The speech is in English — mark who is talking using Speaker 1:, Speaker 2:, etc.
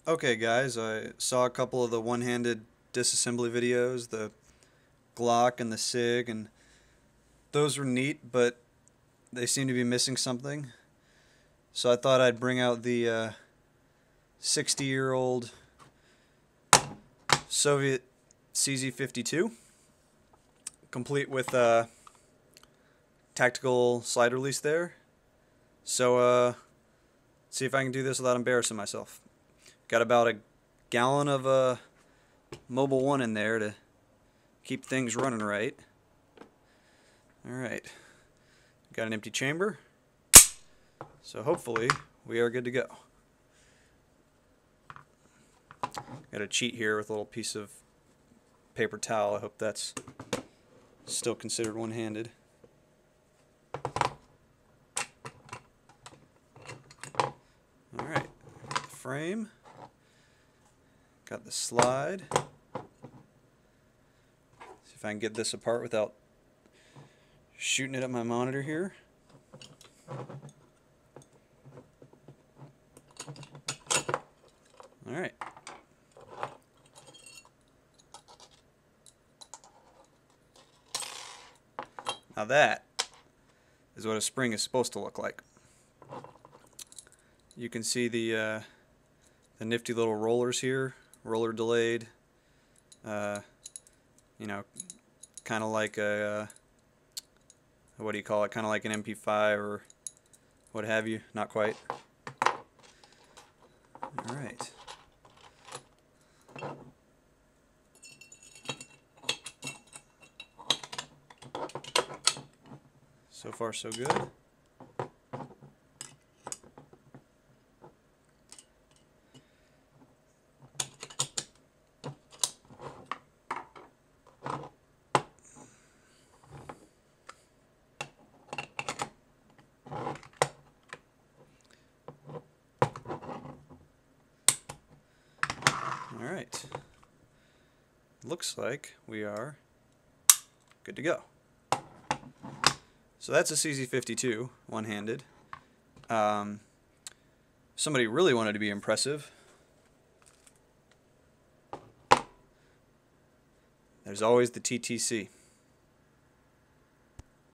Speaker 1: Okay guys, I saw a couple of the one-handed disassembly videos, the Glock and the SIG, and those were neat, but they seem to be missing something. So I thought I'd bring out the 60-year-old Soviet CZ-52, complete with a tactical slide release there. So see if I can do this without embarrassing myself. Got about a gallon of Mobil 1 in there to keep things running right. Alright, got an empty chamber, so hopefully we are good to go. Got a cheat here with a little piece of paper towel. I hope that's still considered one-handed. Alright, frame, got the slide. See if I can get this apart without shooting it at my monitor here. Alright. Now that is what a spring is supposed to look like. You can see the nifty little rollers here, roller delayed. You know, kind of like a what do you call it? Kind of like an MP5 or what have you. Not quite. All right. So far, so good. All right. Looks like we are good to go. So that's a CZ-52, one-handed. Somebody really wanted to be impressive. There's always the TTC.